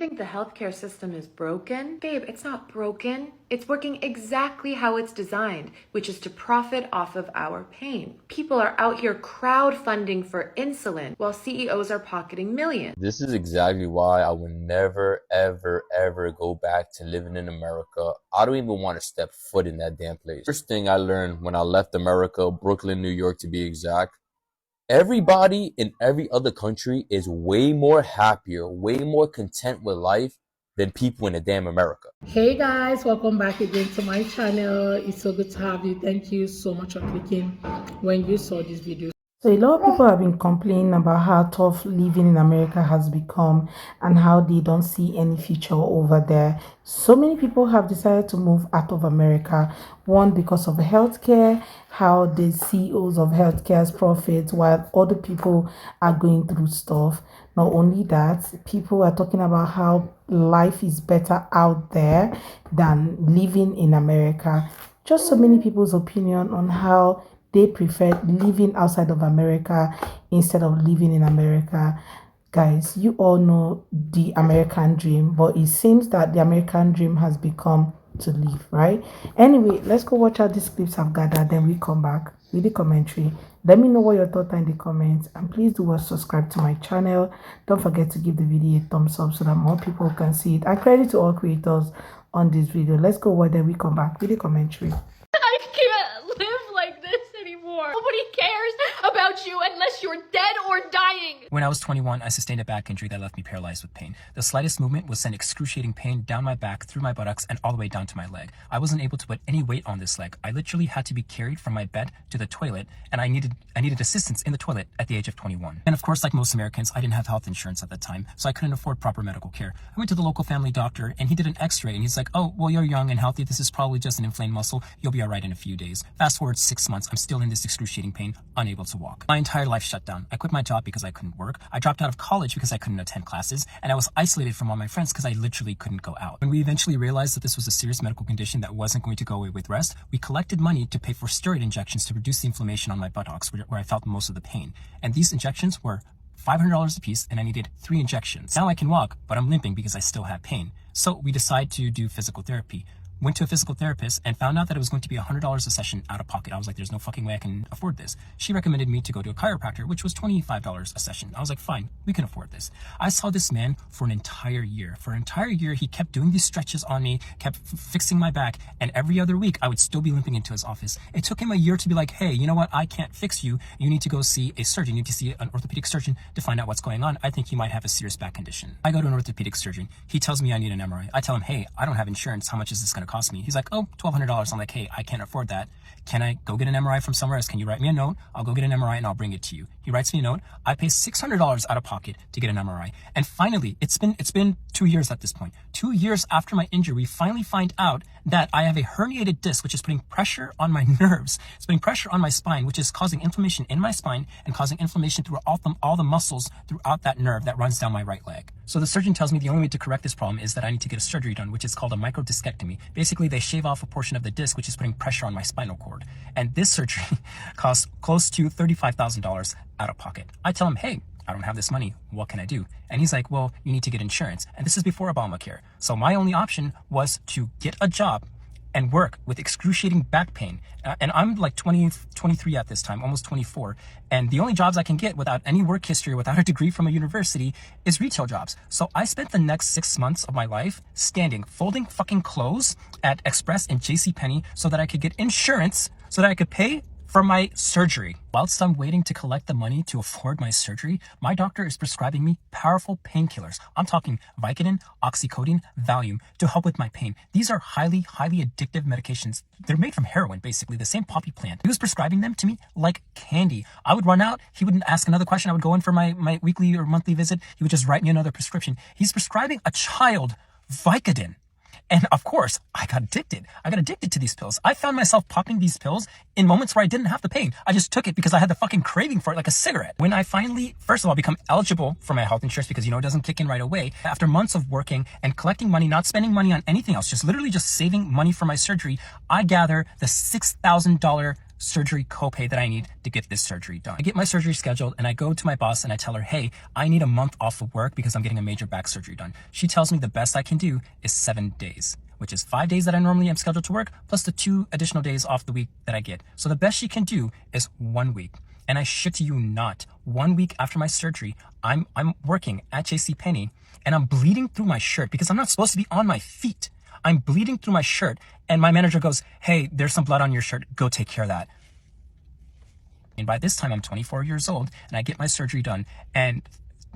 think the healthcare system is broken? Babe, it's not broken. It's working exactly how it's designed, which is to profit off of our pain. People are out here crowdfunding for insulin while CEOs are pocketing millions. This is exactly why I would never, ever, ever go back to living in America. I don't even want to step foot in that damn place. First thing I learned when I left America, Brooklyn, New York to be exact, everybody in every other country is way more happier, way more content with life than people in a damn America. Hey guys, welcome back again to my channel. It's so good to have you. Thank you so much for clicking when you saw this video. So a lot of people have been complaining about how tough living in America has become and how they don't see any future over there. So many people have decided to move out of America. One, because of healthcare, how the CEOs of healthcare's profits while other people are going through stuff. Not only that, people are talking about how life is better out there than living in America. Just so many people's opinion on how they prefer living outside of America instead of living in America. Guys, you all know the American dream, but it seems that the American dream has become to live, right? Anyway, let's go watch out these clips I've gathered, then we come back with the commentary. Let me know what your thoughts are in the comments, and please do subscribe to my channel. Don't forget to give the video a thumbs up so that more people can see it. And credit to all creators on this video. Let's go watch, then we come back with the commentary. I can't live like this anymore. Nobody cares about you unless you're dead or dying. When I was 21, I sustained a back injury that left me paralyzed with pain. The slightest movement would send excruciating pain down my back, through my buttocks, and all the way down to my leg. I wasn't able to put any weight on this leg. I literally had to be carried from my bed to the toilet, and I needed assistance in the toilet at the age of 21. And of course, like most Americans, I didn't have health insurance at the time, so I couldn't afford proper medical care. I went to the local family doctor, and he did an x-ray, and he's like, oh, well, you're young and healthy. This is probably just an inflamed muscle. You'll be all right in a few days. Fast forward 6 months, I'm still in this excruciating pain, unable to walk. My entire life shut down. I quit my job because I couldn't work. I dropped out of college because I couldn't attend classes, and I was isolated from all my friends because I literally couldn't go out. When we eventually realized that this was a serious medical condition that wasn't going to go away with rest, we collected money to pay for steroid injections to reduce the inflammation on my buttocks, where I felt most of the pain. And these injections were $500 a piece, and I needed 3 injections. Now I can walk, but I'm limping because I still have pain. So we decided to do physical therapy. Went to a physical therapist and found out that it was going to be $100 a session out of pocket. I was like, there's no fucking way I can afford this. She recommended me to go to a chiropractor, which was $25 a session. I was like, fine, we can afford this. I saw this man for an entire year. For an entire year, he kept doing these stretches on me, kept fixing my back, and every other week, I would still be limping into his office. It took him a year to be like, hey, you know what? I can't fix you. You need to go see a surgeon. You need to see an orthopedic surgeon to find out what's going on. I think you might have a serious back condition. I go to an orthopedic surgeon. He tells me I need an MRI. I tell him, hey, I don't have insurance. How much is this going to cost me? He's like, oh, $1,200. I'm like, hey, I can't afford that. Can I go get an MRI from somewhere else? Can you write me a note? I'll go get an MRI and I'll bring it to you. He writes me a note. I pay $600 out of pocket to get an MRI. And finally, it's been 2 years at this point. 2 years after my injury, we finally find out that I have a herniated disc, which is putting pressure on my nerves. It's putting pressure on my spine, which is causing inflammation in my spine and causing inflammation through all the muscles throughout that nerve that runs down my right leg. So the surgeon tells me the only way to correct this problem is that I need to get a surgery done, which is called a microdiscectomy. Basically, they shave off a portion of the disc, which is putting pressure on my spinal cord. And this surgery costs close to $35,000 out of pocket. I tell him, hey, I don't have this money. What can I do? And he's like, well, you need to get insurance. And this is before Obamacare. So my only option was to get a job and work with excruciating back pain. And I'm like 23 at this time, almost 24. And the only jobs I can get without any work history, without a degree from a university, is retail jobs. So I spent the next 6 months of my life standing, folding fucking clothes at Express and JCPenney so that I could get insurance, so that I could pay for my surgery. Whilst I'm waiting to collect the money to afford my surgery, my doctor is prescribing me powerful painkillers. I'm talking Vicodin, oxycodone, Valium to help with my pain. These are highly, highly addictive medications. They're made from heroin, basically, the same poppy plant. He was prescribing them to me like candy. I would run out, he wouldn't ask another question. I would go in for my weekly or monthly visit. He would just write me another prescription. He's prescribing a child Vicodin. And of course, I got addicted. I got addicted to these pills. I found myself popping these pills in moments where I didn't have the pain. I just took it because I had the fucking craving for it like a cigarette. When I finally, first of all, become eligible for my health insurance, because, you know, it doesn't kick in right away. After months of working and collecting money, not spending money on anything else, just literally just saving money for my surgery, I gather the $6,000 surgery copay that I need to get this surgery done. I get my surgery scheduled and I go to my boss and I tell her, hey, I need a month off of work because I'm getting a major back surgery done. She tells me the best I can do is 7 days, which is 5 days that I normally am scheduled to work, plus the 2 additional days off the week that I get. So the best she can do is 1 week. And I shit you not, 1 week after my surgery, I'm working at JCPenney and I'm bleeding through my shirt because I'm not supposed to be on my feet. I'm bleeding through my shirt and my manager goes, hey, there's some blood on your shirt. Go take care of that. And by this time, I'm 24 years old and I get my surgery done. And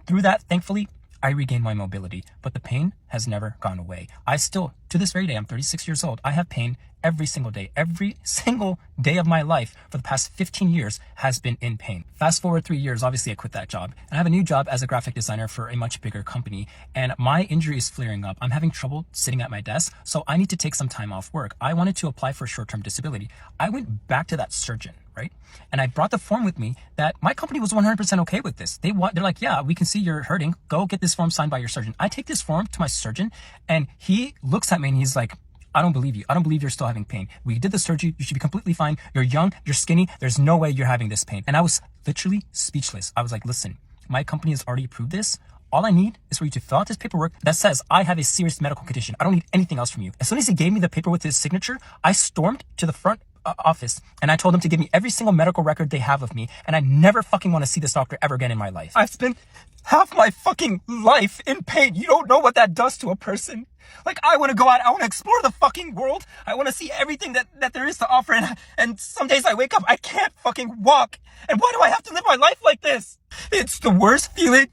through that, thankfully, I regained my mobility, but the pain has never gone away. I still, to this very day, I'm 36 years old. I have pain every single day. Every single day of my life for the past 15 years has been in pain. Fast forward 3 years, obviously I quit that job and I have a new job as a graphic designer for a much bigger company. And my injury is flaring up. I'm having trouble sitting at my desk, so I need to take some time off work. I wanted to apply for short-term disability. I went back to that surgeon, right? And I brought the form with me that my company was 100% okay with this. They're like, yeah, we can see you're hurting. Go get this form signed by your surgeon. I take this form to my surgeon and he looks at me and he's like, I don't believe you. I don't believe you're still having pain. We did the surgery. You should be completely fine. You're young. You're skinny. There's no way you're having this pain. And I was literally speechless. I was like, listen, my company has already approved this. All I need is for you to fill out this paperwork that says I have a serious medical condition. I don't need anything else from you. As soon as he gave me the paper with his signature, I stormed to the front office and I told them to give me every single medical record they have of me, and I never fucking want to see this doctor ever again in my life. I've spent half my fucking life in pain. You don't know what that does to a person. Like, I want to go out, I want to explore the fucking world. I want to see everything that there is to offer, and some days I wake up, I can't fucking walk. And why do I have to live my life like this? It's the worst feeling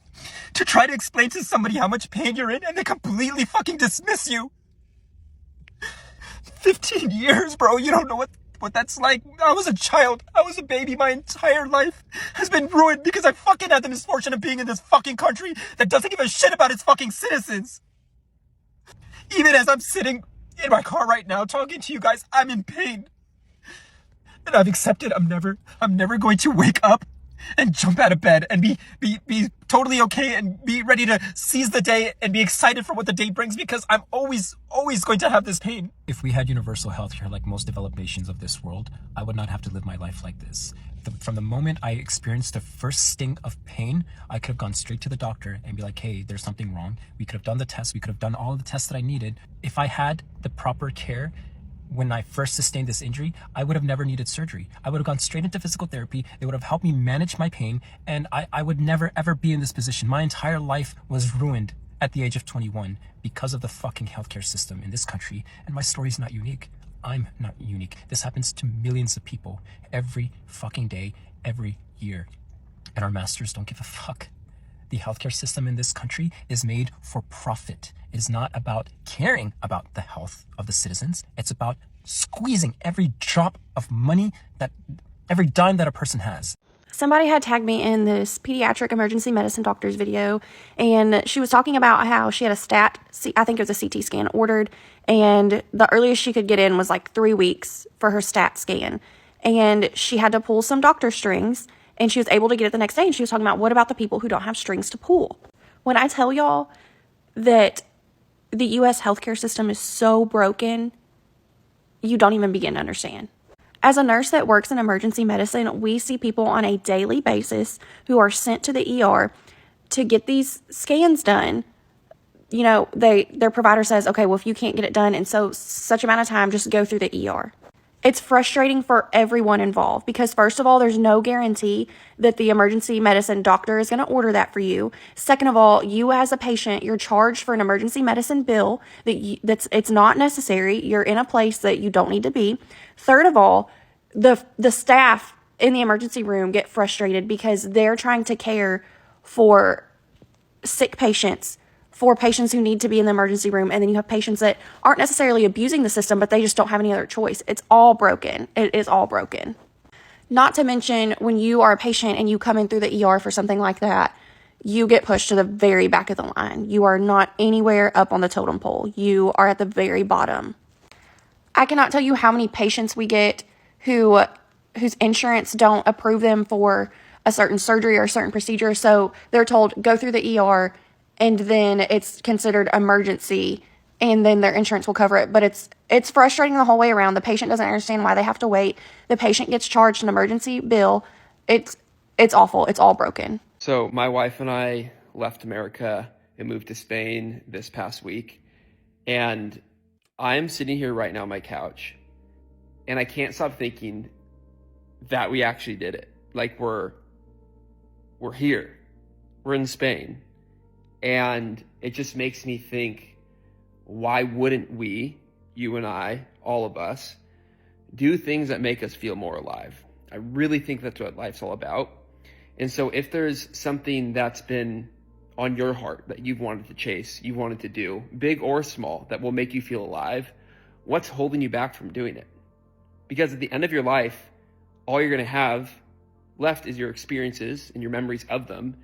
to try to explain to somebody how much pain you're in and they completely fucking dismiss you. 15 years, bro. You don't know what that's like. I was a child. I was a baby. My entire life has been ruined because I fucking had the misfortune of being in this fucking country that doesn't give a shit about its fucking citizens. Even as I'm sitting in my car right now talking to you guys, I'm in pain. And I've accepted I'm never going to wake up and jump out of bed and be totally okay and be ready to seize the day and be excited for what the day brings, because I'm always going to have this pain. If we had universal health care like most developed nations of this world, I would not have to live my life like this. From the moment I experienced the first sting of pain, I could have gone straight to the doctor and be like, hey, there's something wrong. We could have done the tests. We could have done all of the tests that I needed. If I had the proper care when I first sustained this injury, I would have never needed surgery. I would have gone straight into physical therapy. It would have helped me manage my pain, and I would never ever be in this position. My entire life was ruined at the age of 21 because of the fucking healthcare system in this country, and my story's not unique. I'm not unique. This happens to millions of people every fucking day, every year. And our masters don't give a fuck. The healthcare system in this country is made for profit. It is not about caring about the health of the citizens. It's about squeezing every drop of money, every dime that a person has. Somebody had tagged me in this pediatric emergency medicine doctor's video, and she was talking about how she had I think it was a CT scan ordered, and the earliest she could get in was like 3 weeks for her stat scan. And she had to pull some doctor strings, and she was able to get it the next day. And she was talking about, what about the people who don't have strings to pull? When I tell y'all that the U.S. healthcare system is so broken, you don't even begin to understand. As a nurse that works in emergency medicine, we see people on a daily basis who are sent to the ER to get these scans done. You know, their provider says, okay, well, if you can't get it done in such amount of time, just go through the ER. It's frustrating for everyone involved because, first of all, there's no guarantee that the emergency medicine doctor is going to order that for you. Second of all, you as a patient, you're charged for an emergency medicine bill it's not necessary. You're in a place that you don't need to be. Third of all, the staff in the emergency room get frustrated because they're trying to care for sick patients, for patients who need to be in the emergency room. And then you have patients that aren't necessarily abusing the system, but they just don't have any other choice. It's all broken. It is all broken. Not to mention, when you are a patient and you come in through the ER for something like that, you get pushed to the very back of the line. You are not anywhere up on the totem pole. You are at the very bottom. I cannot tell you how many patients we get whose insurance don't approve them for a certain surgery or a certain procedure. So they're told, go through the ER, and then it's considered emergency, and then their insurance will cover it. But it's frustrating the whole way around. The patient doesn't understand why they have to wait. The patient gets charged an emergency bill. It's awful. It's all broken. So my wife and I left America and moved to Spain this past week. And I'm sitting here right now on my couch, and I can't stop thinking that we actually did it. Like we're here. We're in Spain. And it just makes me think, why wouldn't we, you and I, all of us, do things that make us feel more alive? I really think that's what life's all about. And so if there's something that's been on your heart that you've wanted to chase, you've wanted to do, big or small, that will make you feel alive, what's holding you back from doing it? Because at the end of your life, all you're going to have left is your experiences and your memories of them.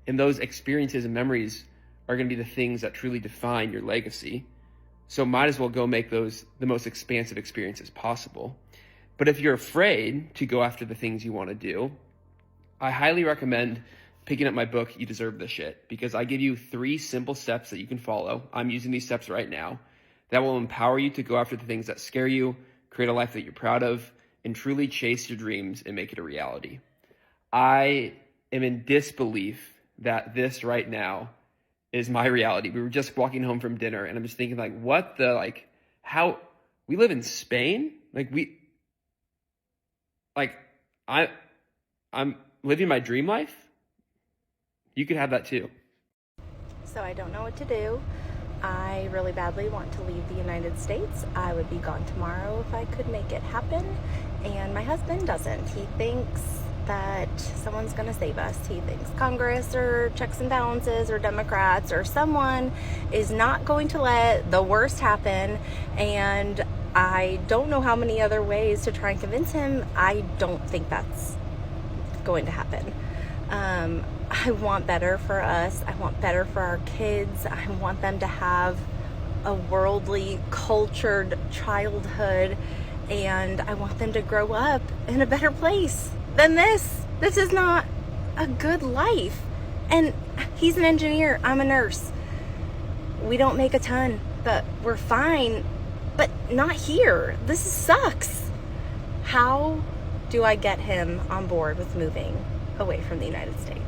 And those experiences and memories are going to be the things that truly define your legacy. So might as well go make those the most expansive experiences possible. But if you're afraid to go after the things you want to do, I highly recommend picking up my book, You Deserve This Shit, because I give you 3 simple steps that you can follow. I'm using these steps right now that will empower you to go after the things that scare you, create a life that you're proud of, and truly chase your dreams and make it a reality. I am in disbelief that this right now is my reality. We were just walking home from dinner, and I'm just thinking, like, what the, like, how we live in Spain? I'm living my dream life. You could have that too. So I don't know what to do. I really badly want to leave the United States. I would be gone tomorrow if I could make it happen. And my husband doesn't. He thinks that someone's going to save us. He thinks Congress or checks and balances or Democrats or someone is not going to let the worst happen. And I don't know how many other ways to try and convince him. I don't think that's going to happen. I want better for us. I want better for our kids. I want them to have a worldly, cultured childhood, and I want them to grow up in a better place than this. This is not a good life. And he's an engineer. I'm a nurse. We don't make a ton, but we're fine. But not here. This sucks. How do I get him on board with moving away from the United States?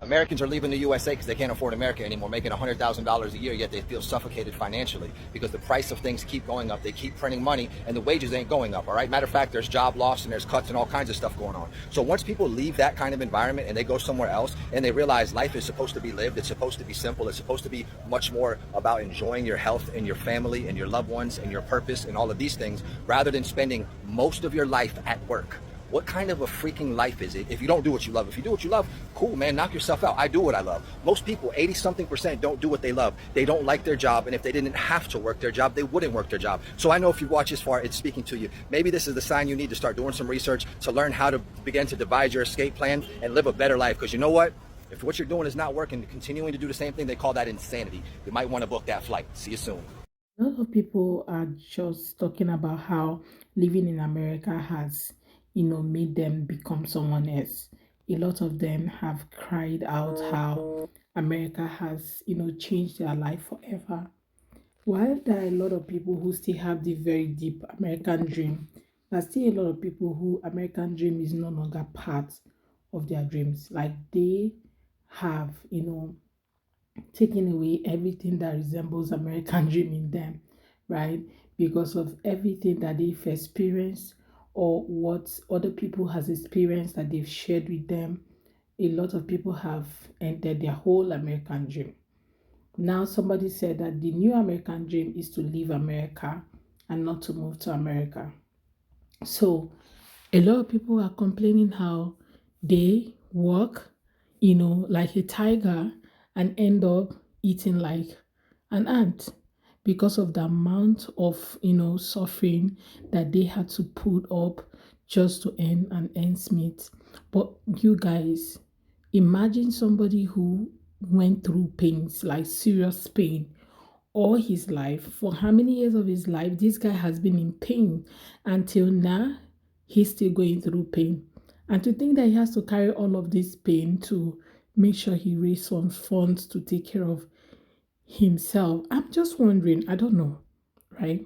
Americans are leaving the USA because they can't afford America anymore, making $100,000 a year, yet they feel suffocated financially because the price of things keep going up. They keep printing money and the wages ain't going up, all right? Matter of fact, there's job loss and there's cuts and all kinds of stuff going on. So once people leave that kind of environment and they go somewhere else and they realize life is supposed to be lived, it's supposed to be simple, it's supposed to be much more about enjoying your health and your family and your loved ones and your purpose and all of these things, rather than spending most of your life at work. What kind of a freaking life is it if you don't do what you love? If you do what you love, cool, man, knock yourself out. I do what I love. Most people, 80-something%, don't do what they love. They don't like their job, and if they didn't have to work their job, they wouldn't work their job. So I know if you watch this far, it's speaking to you. Maybe this is the sign you need to start doing some research to learn how to begin to devise your escape plan and live a better life. Because you know what? If what you're doing is not working, continuing to do the same thing, they call that insanity. You might want to book that flight. See you soon. A lot of people are just talking about how living in America has, made them become someone else. A lot of them have cried out how America has, changed their life forever. While there are a lot of people who still have the very deep American dream, there's still a lot of people who American dream is no longer part of their dreams. Like they have, taken away everything that resembles American dream in them, right? Because of everything that they've experienced or what other people has experienced that they've shared with them. A lot of people have entered their whole American dream. Now somebody said that the new American dream is to leave America and not to move to America. So a lot of people are complaining how they work, like a tiger and end up eating like an ant because of the amount of, suffering that they had to put up just to earn an ends meet. But you guys, imagine somebody who went through pains, like serious pain, all his life. For how many years of his life, this guy has been in pain. Until now, he's still going through pain. And to think that he has to carry all of this pain to make sure he raises some funds to take care of himself. I'm just wondering, I don't know, right?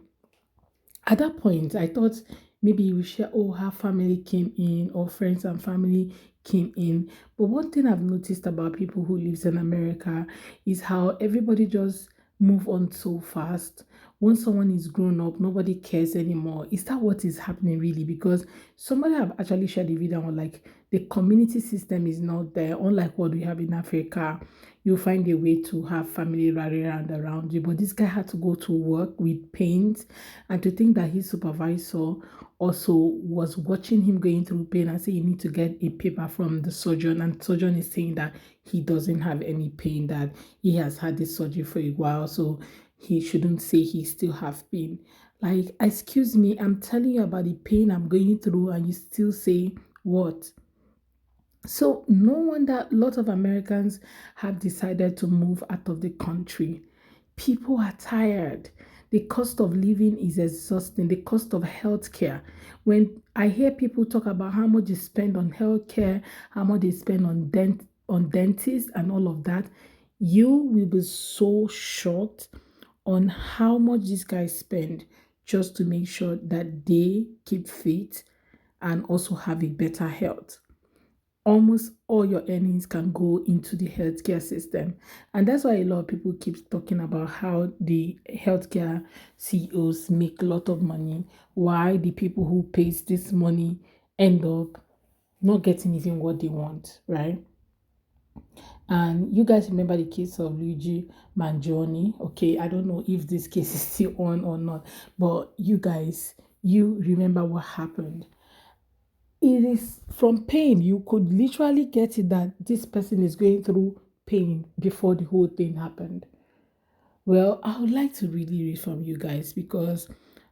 At that point, I thought maybe we share, oh, her family came in, or friends and family came in. But one thing I've noticed about people who lives in America is how everybody just move on so fast. Once someone is grown up, nobody cares anymore. Is that what is happening really? Because somebody have actually shared a video on like the community system is not there, unlike what we have in Africa. You find a way to have family rally around you. But this guy had to go to work with pains, and to think that his supervisor also was watching him going through pain and say you need to get a paper from the surgeon, and the surgeon is saying that he doesn't have any pain, that he has had this surgery for a while, so he shouldn't say he still have pain. Like, excuse me, I'm telling you about the pain I'm going through, and you still say what? So no wonder a lot of Americans have decided to move out of the country. People are tired. The cost of living is exhausting. The cost of healthcare. When I hear people talk about how much they spend on healthcare, how much they spend on dentists and all of that, you will be so shocked on how much these guys spend just to make sure that they keep fit and also have a better health. Almost all your earnings can go into the healthcare system. And that's why a lot of people keep talking about how the healthcare CEOs make a lot of money, why the people who pays this money end up not getting even what they want, right? And you guys remember the case of Luigi Mangione. Okay, I don't know if this case is still on or not, but you guys, you remember what happened. It is from pain. You could literally get it that this person is going through pain before the whole thing happened. Well, I would like to really read from you guys, because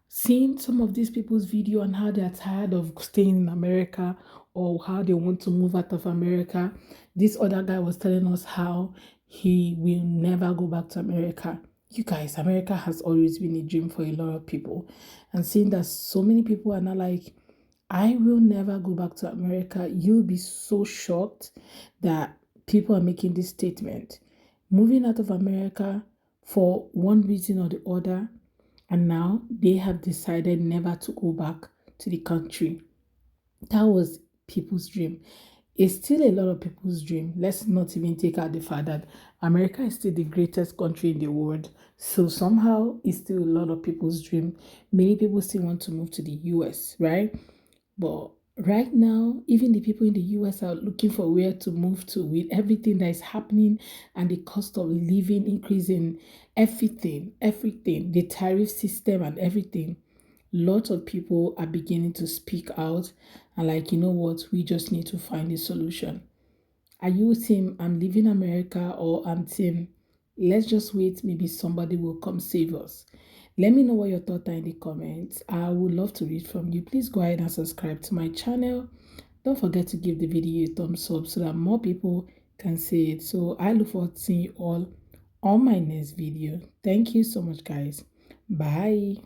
seeing some of these people's video and how they're tired of staying in America, or how they want to move out of America. This other guy was telling us how he will never go back to America. You guys, America has always been a dream for a lot of people. And seeing that so many people are now like, I will never go back to America, you'll be so shocked that people are making this statement. Moving out of America for one reason or the other, and now they have decided never to go back to the country. That was people's dream. It's still a lot of people's dream. Let's not even take out the fact that America is still the greatest country in the world. So somehow it's still a lot of people's dream. Many people still want to move to the US, right? But right now, even the people in the US are looking for where to move to with everything that is happening and the cost of living increasing, everything, the tariff system and everything. Lots of people are beginning to speak out and like, you know what, we just need to find a solution. Are you team I'm leaving America, or I'm team let's just wait, maybe somebody will come save us? Let me know what your thoughts are in the comments. I would love to read from you. Please go ahead and subscribe to my channel. Don't forget to give the video a thumbs up so that more people can see it. So I look forward to seeing you all on my next video. Thank you so much, guys. Bye.